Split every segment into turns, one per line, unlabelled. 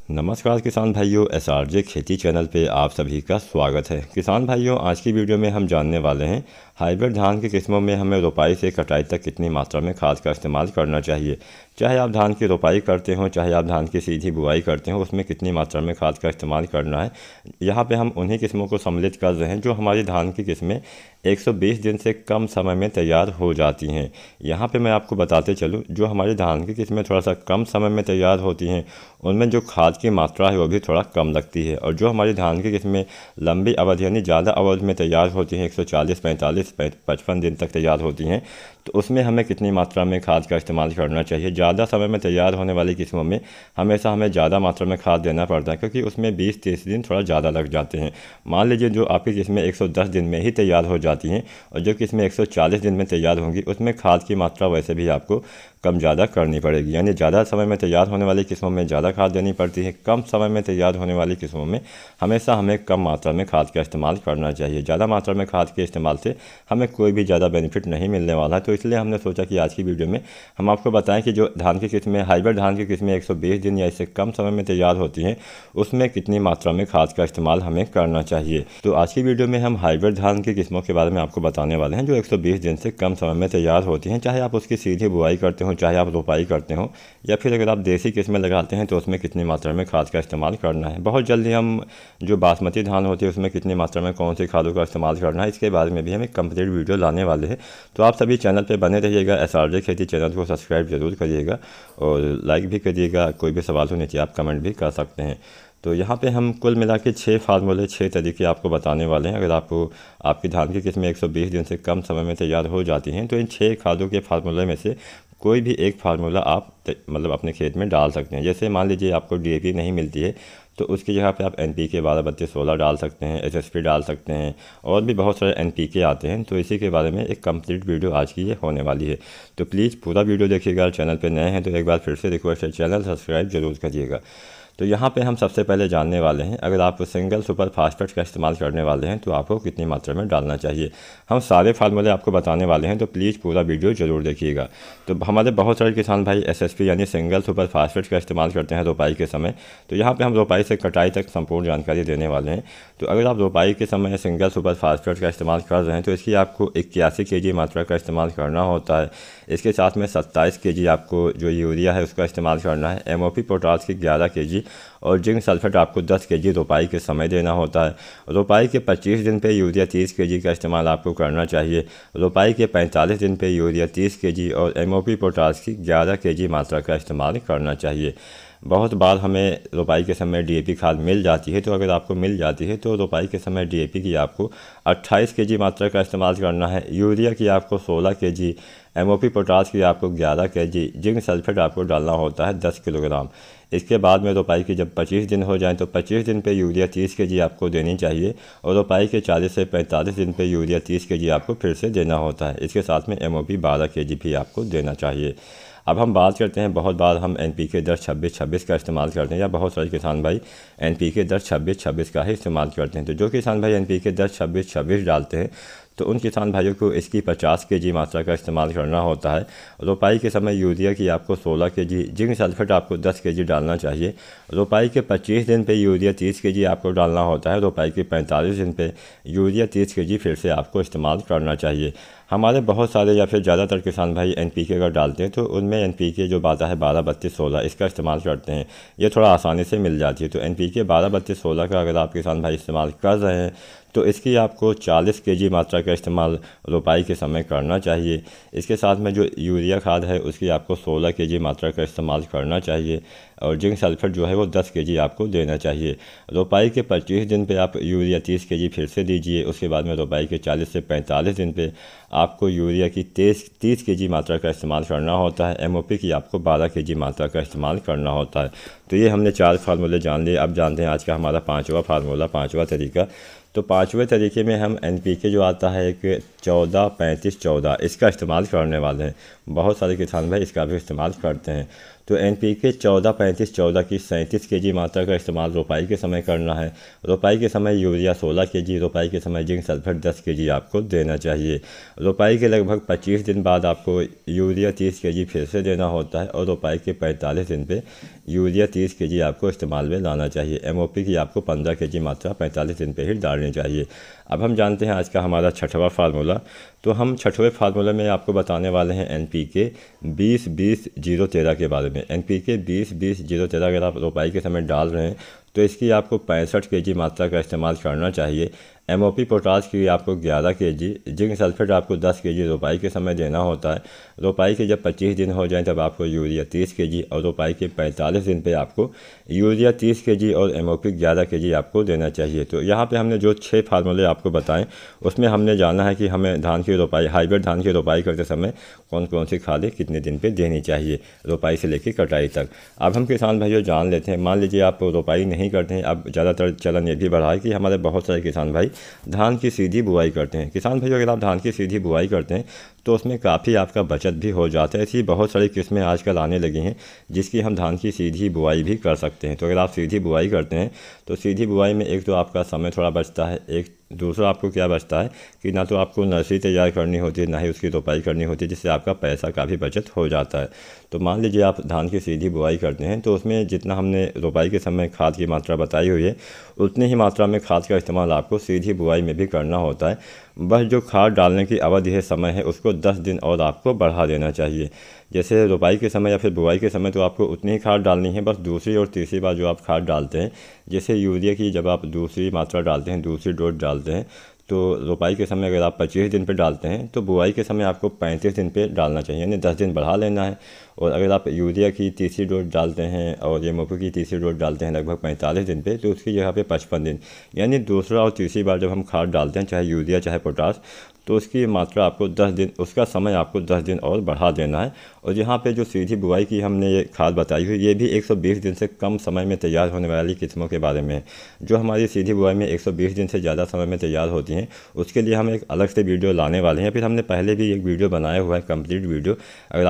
नमस्कार किसान भाइयों, एसआरजे खेती चैनल पे आप सभी का स्वागत है। किसान भाइयों, आज की वीडियो में हम जानने वाले हैं हाइब्रिड धान की किस्मों में हमें रोपाई से कटाई तक कितनी मात्रा में खाद का इस्तेमाल करना चाहिए। चाहे आप धान की रोपाई करते हो, चाहे आप धान की सीधी बुआई करते हो, उसमें कितनी मात्रा में खाद का इस्तेमाल करना है। यहाँ पे हम उन्हीं किस्मों को सम्मिलित कर रहे हैं जो हमारी धान की किस्में 120 दिन से कम समय में तैयार हो जाती हैं। यहाँ पे मैं आपको बताते चलूँ, जो हमारी धान की किस्में थोड़ा सा कम समय में तैयार होती हैं उनमें जो खाद की मात्रा है वो भी थोड़ा कम लगती है, और जो हमारी धान की किस्में लंबी अवधि यानी ज़्यादा अवधि में तैयार होती हैं, 140, 45, 55 दिन तक तैयार होती हैं, तो उसमें हमें कितनी मात्रा में खाद का इस्तेमाल करना चाहिए। ज़्यादा समय में तैयार होने वाली किस्मों में हमेशा हमें ज़्यादा मात्रा में खाद देना पड़ता है, क्योंकि उसमें 20-30 दिन थोड़ा ज़्यादा लग जाते हैं। मान लीजिए जो आपकी किस्में 110 दिन में ही तैयार हो जाती हैं और जो किस्में 140 दिन में तैयार होंगी, उसमें खाद की मात्रा वैसे भी आपको कम ज़्यादा करनी पड़ेगी। यानी ज़्यादा समय में तैयार होने वाली किस्मों में ज़्यादा खाद देनी पड़ती है, कम समय में तैयार होने वाली किस्मों में हमेशा हमें कम मात्रा में खाद का इस्तेमाल करना चाहिए। ज़्यादा मात्रा में खाद के इस्तेमाल से हमें कोई भी ज़्यादा बेनिफिट नहीं मिलने वाला है। तो इसलिए हमने सोचा कि आज की वीडियो में हम आपको बताएं कि जो धान की किस्में, हाइब्रिड धान की किस्में 120 दिन या इससे कम समय में तैयार होती हैं, उसमें कितनी मात्रा में खाद का इस्तेमाल हमें करना चाहिए। तो आज की वीडियो में हम हाइब्रिड धान की किस्मों के बारे में आपको बताने वाले हैं जो 120 दिन से कम समय में तैयार होती हैं। चाहे आप उसकी सीधी बुआई करते हो, चाहे आप रोपाई करते हो, या फिर अगर आप देसी किस्में लगाते हैं तो उसमें कितनी मात्रा में खाद का इस्तेमाल करना है। बहुत जल्दी हम जो बासमती धान होती है उसमें कितनी मात्रा में कौन सी खादों का इस्तेमाल करना है, इसके बारे में भी हम एक कंप्लीट वीडियो लाने वाले हैं। तो आप सभी चैनल पे बने रहिएगा। एसआरजे खेती चैनल को सब्सक्राइब जरूर करिएगा और लाइक भी करिएगा। कोई भी सवाल हो नीचे आप कमेंट भी कर सकते हैं। तो यहाँ पे हम कुल मिला के 6 फार्मूले, 6 तरीके आपको बताने वाले हैं। अगर आपको आपकी धान की किस्में 120 दिन से कम समय में तैयार हो जाती हैं तो इन 6 खादों के फार्मूले में से कोई भी एक फार्मूला आप मतलब अपने खेत में डाल सकते हैं। जैसे मान लीजिए आपको डीएपी नहीं मिलती है तो उसकी जगह पे आप एनपीके 12-32-16 डाल सकते हैं, एसएसपी डाल सकते हैं, और भी बहुत सारे एनपीके आते हैं। तो इसी के बारे में एक कंप्लीट वीडियो आज की ये होने वाली है। तो प्लीज़ पूरा वीडियो देखिएगा। चैनल पे नए हैं तो एक बार फिर से रिक्वेस्ट है, चैनल सब्सक्राइब जरूर करिएगा। तो यहाँ पे हम सबसे पहले जानने वाले हैं, अगर आप सिंगल सुपर फास्फेट का इस्तेमाल करने वाले हैं तो आपको कितनी मात्रा में डालना चाहिए। हम सारे फार्मूले आपको बताने वाले हैं, तो प्लीज़ पूरा वीडियो ज़रूर देखिएगा। तो हमारे बहुत सारे किसान भाई एसएसपी यानी सिंगल सुपर फास्फेट का इस्तेमाल करते हैं रोपाई के समय। तो यहाँ पे हम रोपाई से कटाई तक संपूर्ण जानकारी देने वाले हैं। तो अगर आप रोपाई के समय सिंगल सुपर फास्फेट का इस्तेमाल कर रहे हैं तो इसकी आपको 81 kg मात्रा का इस्तेमाल करना होता है। इसके साथ में 27 kg आपको जो यूरिया है उसका इस्तेमाल करना है। एमओपी पोटास की 11 kg और जिंक सल्फेट आपको 10 kg रोपाई के समय देना होता है। रोपाई के 25 दिन पे यूरिया 30 kg का इस्तेमाल आपको करना चाहिए। रोपाई के 45 दिन पे यूरिया 30 kg और एमओपी पोटास की 11 kg मात्रा का इस्तेमाल करना चाहिए। बहुत बार हमें रोपाई के समय डीएपी खाद मिल जाती है, तो अगर आपको मिल जाती है तो रोपाई के समय डीएपी की आपको 28 kg मात्रा का इस्तेमाल करना है। यूरिया की आपको 16 kg, एमओपी पोटास की आपको 11 kg, जिंक सल्फेट आपको डालना होता है 10 किलोग्राम। इसके बाद में रोपाई की जब 25 दिन हो जाएं तो 25 दिन पे यूरिया 30 kg आपको देनी चाहिए, और रोपाई के 40 से 45 दिन पे यूरिया 30 kg आपको फिर से देना होता है। इसके साथ में एमओपी 12 kg भी आपको देना चाहिए। अब हम बात करते हैं, बहुत बार हम एनपीके 10-26-26 का इस्तेमाल करते हैं, या बहुत सारे किसान भाई एनपीके 10-26-26 का ही इस्तेमाल करते हैं। तो जो किसान भाई एनपीके 10-26-26 डालते हैं तो उन किसान भाइयों को इसकी 50 kg मात्रा का इस्तेमाल करना होता है। रोपाई के समय यूरिया की आपको 16 kg, जिंक सल्फेट आपको 10 kg डालना चाहिए। रोपाई के 25 दिन पे यूरिया 30 kg आपको डालना होता है। रोपाई के 45 दिन पे यूरिया 30 kg फिर से आपको इस्तेमाल करना चाहिए। हमारे बहुत सारे या फिर ज़्यादातर किसान भाई एनपीके अगर डालते हैं तो उनमें एनपीके जो आता है 12-32-16 इसका इस्तेमाल करते हैं। ये थोड़ा आसानी से मिल जाती है। तो एनपीके 12-32-16 का अगर आप किसान भाई इस्तेमाल कर रहे हैं तो इसकी आपको 40 kg मात्रा का इस्तेमाल रोपाई के समय करना चाहिए। इसके साथ में जो यूरिया खाद है उसकी आपको 16 kg मात्रा का इस्तेमाल करना चाहिए, और जिंक सल्फेट जो है वो 10 kg आपको देना चाहिए। रोपाई के 25 दिन पे आप यूरिया 30 kg फिर से दीजिए। उसके बाद में रोपाई के 40 से 45 दिन पे आपको यूरिया की 30 kg मात्रा का इस्तेमाल करना होता है। एमओपी की आपको 12 kg मात्रा का इस्तेमाल करना होता है। तो ये हमने 4 फार्मूले जान लिए। अब जानते हैं आज का हमारा 5वां फार्मूला, 5वां तरीका। तो 5वें तरीके में हम एनपीके जो आता है एक 14-35-14 इसका इस्तेमाल करने वाले हैं। बहुत सारे किसान भाई इसका भी इस्तेमाल करते हैं। तो NPK 14-35-14 की 37 kg मात्रा का इस्तेमाल रोपाई के समय करना है। रोपाई के समय यूरिया 16 kg, रोपाई के समय जिंक सल्फेट 10 kg आपको देना चाहिए। रोपाई के लगभग 25 दिन बाद आपको यूरिया 30 kg फिर से देना होता है और रोपाई के 45 दिन पे यूरिया 30 kg आपको इस्तेमाल में लाना चाहिए। MOP की आपको 15 kg मात्रा 45 दिन पे ही डालनी चाहिए। अब हम जानते हैं आज का हमारा छठवां फार्मूला। तो हम छठवें फार्मूले में आपको बताने वाले हैं NPK 20-20-0-13 के बारे में। NPK 20-20-0-13 अगर आप रोपाई के समय डाल रहे हैं तो इसकी आपको 65 kg मात्रा का इस्तेमाल करना चाहिए। MOP पोटाश की आपको 11 kg, जिंक सल्फेट आपको 10 kg रोपाई के समय देना होता है। रोपाई के जब 25 दिन हो जाएं तब आपको यूरिया 30 kg और रोपाई के 45 दिन पे आपको यूरिया 30 kg और MOP 11 kg आपको देना चाहिए। तो यहाँ पे हमने जो 6 फार्मूले आपको बताएं उसमें हमने जाना है कि हमें धान की रोपाई, हाइब्रिड धान की रोपाई करते समय कौन कौन सी खादें कितने दिन पे देनी चाहिए, रोपाई से लेकर कटाई तक। अब हम किसान भाइयों जान लेते हैं। मान लीजिए आप रोपाई नहीं करते हैं, अब ज़्यादातर चलन ये भी बढ़ा है कि हमारे बहुत सारे किसान भाई धान की सीधी बुआई करते हैं। किसान भाइयों अगर आप धान की सीधी बुआई करते हैं तो उसमें काफ़ी आपका बचत भी हो जाता है। ऐसी बहुत सारी किस्में आजकल आने लगी हैं जिसकी हम धान की सीधी बुआई भी कर सकते हैं। तो अगर आप सीधी बुआई करते हैं तो सीधी बुआई में एक तो आपका समय थोड़ा बचता है, एक दूसरा आपको क्या बचता है कि ना तो आपको नर्सरी तैयार करनी होती है, ना ही उसकी रोपाई करनी होती है, जिससे आपका पैसा काफ़ी बचत हो जाता है। तो मान लीजिए आप धान की सीधी बुआई करते हैं तो उसमें जितना हमने रोपाई के समय खाद की मात्रा बताई हुई है उतनी ही मात्रा में खाद का इस्तेमाल आपको सीधी बुआई में भी करना होता है। बस जो खाद डालने की अवधि है, समय है, उसको 10 दिन और आपको बढ़ा देना चाहिए। जैसे रोपाई के समय या फिर बुआई के समय तो आपको उतनी ही खाद डालनी है, बस दूसरी और तीसरी बार जो आप खाद डालते हैं, जैसे यूरिया की जब आप दूसरी मात्रा डालते हैं, दूसरी डोज डालते हैं, तो रोपाई के समय अगर आप 25 दिन पे डालते हैं तो बुआई के समय आपको 35 दिन पे डालना चाहिए, यानी 10 दिन बढ़ा लेना है। और अगर आप यूरिया की तीसरी डोज डालते हैं और MOP की तीसरी डोज डालते हैं लगभग 45 दिन पे, तो उसकी जगह पे 55 दिन, यानी दूसरा और तीसरी बार जब हम खाद डालते हैं, चाहे यूरिया चाहे पोटाश, तो उसकी मात्रा आपको 10 दिन, उसका समय आपको 10 दिन और बढ़ा देना है। और यहाँ पे जो सीधी बुआई की हमने ये खाद बताई हुई, ये भी 120 दिन से कम समय में तैयार होने वाली किस्मों के बारे में है। जो हमारी सीधी बुआई में 120 दिन से ज़्यादा समय में तैयार होती हैं, उसके लिए हम एक अलग से वीडियो लाने वाले हैं। फिर हमने पहले भी एक वीडियो बनाया हुआ है, कंप्लीट वीडियो। अगर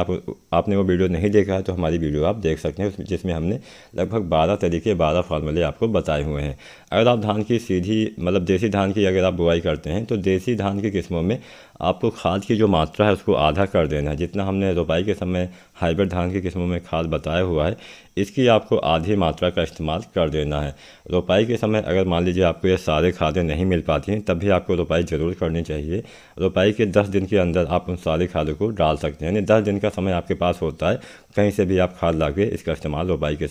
आपने वो वीडियो नहीं देखा है तो हमारी वीडियो आप देख सकते हैं, जिसमें हमने लगभग 12 तरीके, 12 फार्मूले आपको बताए हुए हैं। अगर आप धान की सीधी मतलब देसी धान की अगर आप बुआई करते हैं तो देसी धान की किस्मों में आपको खाद की जो मात्रा है उसको आधा कर देना है। जितना हमने रोपाई के समय हाइब्रिड धान की किस्मों में खाद बताया हुआ है, इसकी आपको आधी मात्रा का इस्तेमाल कर देना है। रोपाई के समय अगर मान लीजिए आपको ये सारे खादें नहीं मिल पाती हैं, तब भी आपको रोपाई ज़रूर करनी चाहिए। रोपाई के 10 दिन के अंदर आप उन सारी खादों को डाल सकते हैं, यानी 10 दिन का समय आपके पास होता है, कहीं से भी आप खाद ला के इसका इस्तेमाल रोपाई के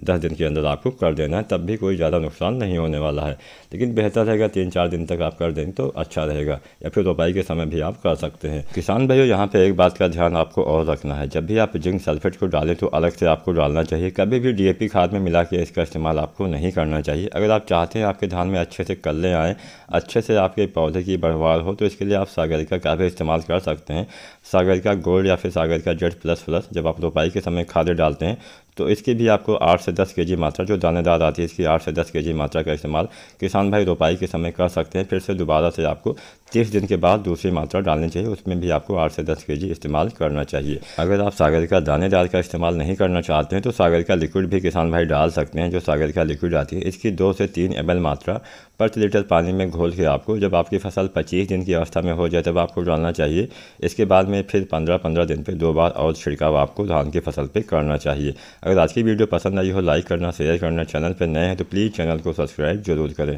10 दिन के अंदर आपको कर देना है, तब भी कोई ज़्यादा नुकसान नहीं होने वाला है। लेकिन बेहतर रहेगा 3-4 दिन तक आप कर दें तो अच्छा रहेगा, या फिर रोपाई के समय भी आप कर सकते हैं। किसान भाइयों यहाँ पे एक बात का ध्यान आपको और रखना है, जब भी आप जिंक सल्फेट को डालें तो अलग से आपको डालना चाहिए। कभी भी DAP खाद में मिला के इसका इस्तेमाल आपको नहीं करना चाहिए। अगर आप चाहते हैं आपके धान में अच्छे से कल्ले आएँ, अच्छे से आपके पौधे की बढ़वार हो, तो इसके लिए आप सागरिका का भी इस्तेमाल कर सकते हैं। सागरिका गोल्ड या फिर सागरिका Z++ जब आप रोपाई के समय खादें डालते हैं तो इसकी भी आपको 8 से 10 kg मात्रा, जो दानेदार आती है, इसकी 8 से 10 kg मात्रा का इस्तेमाल किसान भाई रोपाई के समय कर सकते हैं। फिर से दोबारा से आपको 30 दिन के बाद दूसरी मात्रा डालनी चाहिए, उसमें भी आपको 8 से 10 kg इस्तेमाल करना चाहिए। अगर आप सागरिका दानेदार का इस्तेमाल नहीं करना चाहते हैं तो सागरिका लिक्विड भी किसान भाई डाल सकते हैं। जो सागरिका लिक्विड आती है, इसकी 2 से 3 ml मात्रा प्रति लीटर पानी में घोल के आपको, जब आपकी फसल 25 दिन की अवस्था में हो जाए तब आपको डालना चाहिए। इसके बाद में फिर 15-15 दिन पे 2 बार और छिड़काव आपको धान की फसल पे करना चाहिए। अगर आज की वीडियो पसंद आई हो, लाइक करना, शेयर करना, चैनल पर नए हैं तो प्लीज़ चैनल को सब्सक्राइब जरूर करें।